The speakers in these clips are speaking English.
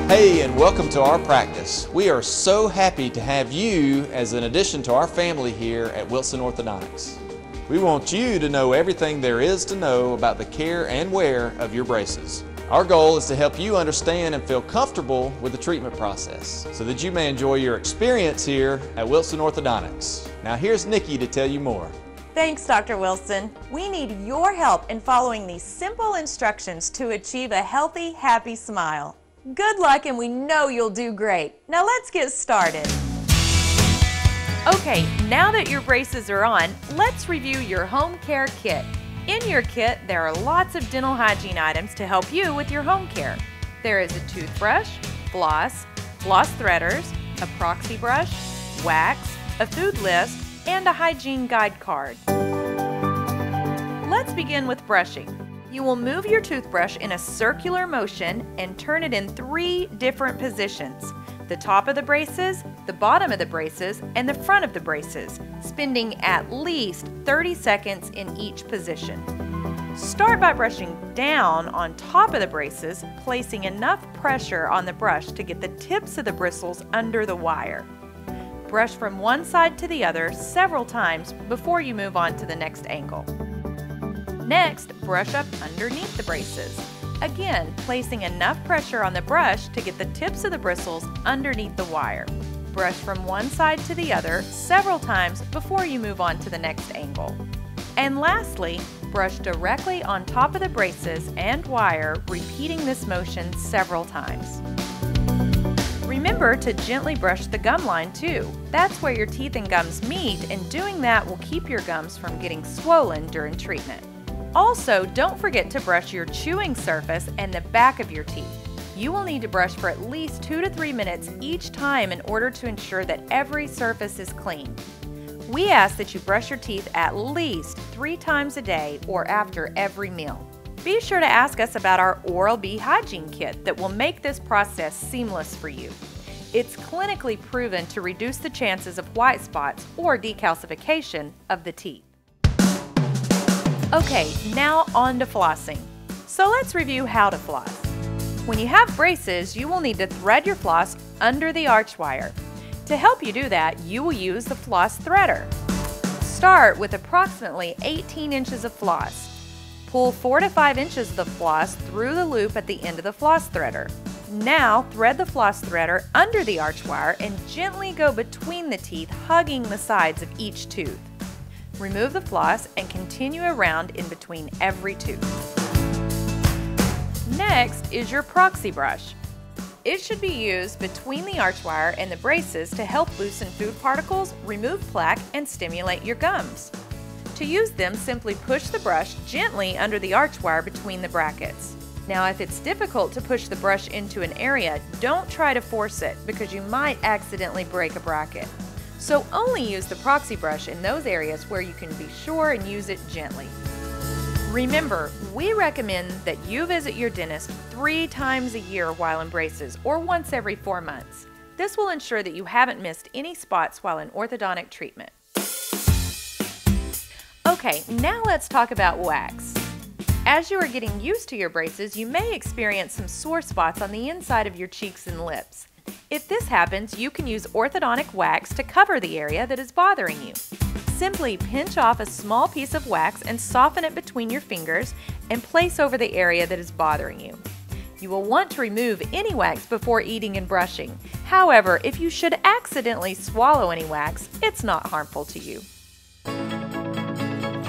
Hey, and welcome to our practice. We are so happy to have you as an addition to our family here at Wilson Orthodontics. We want you to know everything there is to know about the care and wear of your braces. Our goal is to help you understand and feel comfortable with the treatment process so that you may enjoy your experience here at Wilson Orthodontics. Now here's Nikki to tell you more. Thanks, Dr. Wilson. We need your help in following these simple instructions to achieve a healthy, happy smile. Good luck, and we know you'll do great. Now let's get started. Okay, now that your braces are on, let's review your home care kit. In your kit, there are lots of dental hygiene items to help you with your home care. There is a toothbrush, floss threaders, a proxy brush, wax, a food list, and a hygiene guide card. Let's begin with brushing. You will move your toothbrush in a circular motion and turn it in 3 different positions: the top of the braces, the bottom of the braces, and the front of the braces, spending at least 30 seconds in each position. Start by brushing down on top of the braces, placing enough pressure on the brush to get the tips of the bristles under the wire. Brush from one side to the other several times before you move on to the next angle. Next, brush up underneath the braces. Again, placing enough pressure on the brush to get the tips of the bristles underneath the wire. Brush from one side to the other several times before you move on to the next angle. And lastly, brush directly on top of the braces and wire, repeating this motion several times. Remember to gently brush the gum line too. That's where your teeth and gums meet, and doing that will keep your gums from getting swollen during treatment. Also, don't forget to brush your chewing surface and the back of your teeth. You will need to brush for at least 2 to 3 minutes each time in order to ensure that every surface is clean. We ask that you brush your teeth at least 3 times a day or after every meal. Be sure to ask us about our Oral-B hygiene kit that will make this process seamless for you. It's clinically proven to reduce the chances of white spots or decalcification of the teeth. Okay, now on to flossing. So let's review how to floss. When you have braces, you will need to thread your floss under the arch wire. To help you do that, you will use the floss threader. Start with approximately 18 inches of floss. Pull 4 to 5 inches of the floss through the loop at the end of the floss threader. Now thread the floss threader under the arch wire and gently go between the teeth, hugging the sides of each tooth. Remove the floss and continue around in between every tooth. Next is your proxy brush. It should be used between the arch wire and the braces to help loosen food particles, remove plaque, and stimulate your gums. To use them, simply push the brush gently under the arch wire between the brackets. Now, if it's difficult to push the brush into an area, don't try to force it because you might accidentally break a bracket. So only use the proxy brush in those areas where you can be sure and use it gently. Remember, we recommend that you visit your dentist 3 times a year while in braces, or once every 4 months. This will ensure that you haven't missed any spots while in orthodontic treatment. Okay, now let's talk about wax. As you are getting used to your braces, you may experience some sore spots on the inside of your cheeks and lips. If this happens, you can use orthodontic wax to cover the area that is bothering you. Simply pinch off a small piece of wax and soften it between your fingers and place over the area that is bothering you. You will want to remove any wax before eating and brushing. However, if you should accidentally swallow any wax, it's not harmful to you.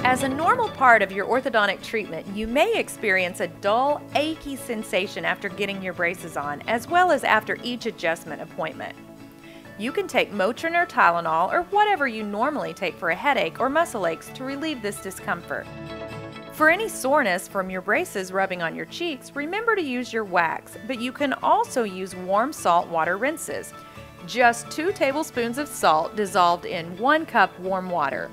As a normal part of your orthodontic treatment, you may experience a dull, achy sensation after getting your braces on, as well as after each adjustment appointment. You can take Motrin or Tylenol or whatever you normally take for a headache or muscle aches to relieve this discomfort. For any soreness from your braces rubbing on your cheeks, remember to use your wax, but you can also use warm salt water rinses. Just 2 tablespoons of salt dissolved in 1 cup warm water.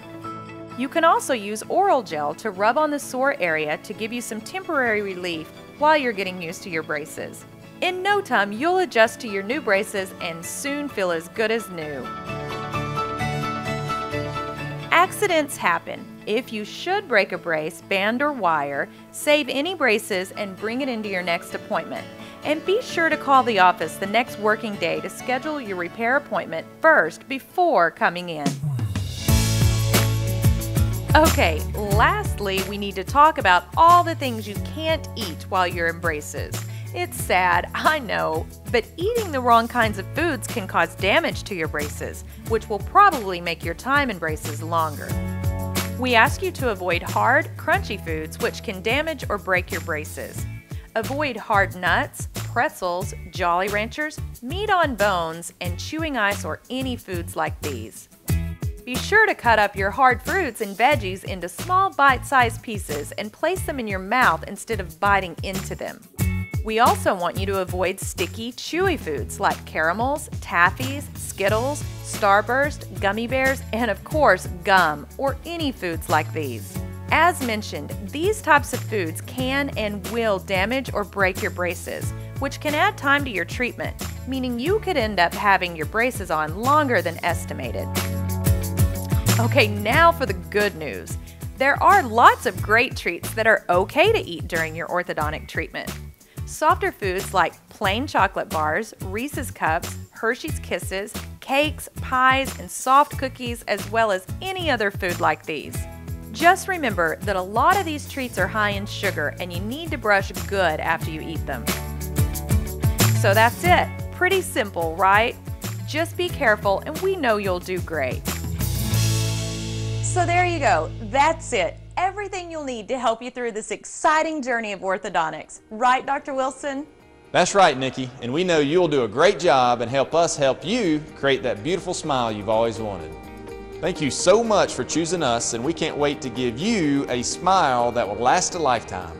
You can also use oral gel to rub on the sore area to give you some temporary relief while you're getting used to your braces. In no time, you'll adjust to your new braces and soon feel as good as new. Accidents happen. If you should break a brace, band, or wire, save any braces and bring it into your next appointment. And be sure to call the office the next working day to schedule your repair appointment first before coming in. Okay, lastly, we need to talk about all the things you can't eat while you're in braces. It's sad, I know, but eating the wrong kinds of foods can cause damage to your braces, which will probably make your time in braces longer. We ask you to avoid hard, crunchy foods which can damage or break your braces. Avoid hard nuts, pretzels, Jolly Ranchers, meat on bones, and chewing ice or any foods like these. Be sure to cut up your hard fruits and veggies into small bite-sized pieces and place them in your mouth instead of biting into them. We also want you to avoid sticky, chewy foods like caramels, taffies, Skittles, Starburst, gummy bears, and of course, gum, or any foods like these. As mentioned, these types of foods can and will damage or break your braces, which can add time to your treatment, meaning you could end up having your braces on longer than estimated. Okay, now for the good news. There are lots of great treats that are okay to eat during your orthodontic treatment. Softer foods like plain chocolate bars, Reese's Cups, Hershey's Kisses, cakes, pies, and soft cookies, as well as any other food like these. Just remember that a lot of these treats are high in sugar and you need to brush good after you eat them. So that's it. Pretty simple, right? Just be careful and we know you'll do great. So there you go. That's it. Everything you'll need to help you through this exciting journey of orthodontics. Right, Dr. Wilson? That's right, Nikki, and we know you'll do a great job and help us help you create that beautiful smile you've always wanted. Thank you so much for choosing us, and we can't wait to give you a smile that will last a lifetime.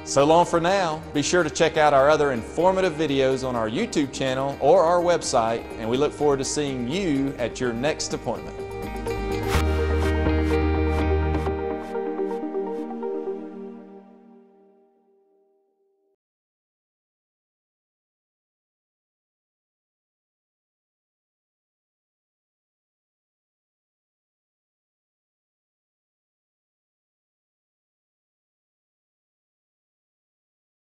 So long for now. Be sure to check out our other informative videos on our YouTube channel or our website, and we look forward to seeing you at your next appointment.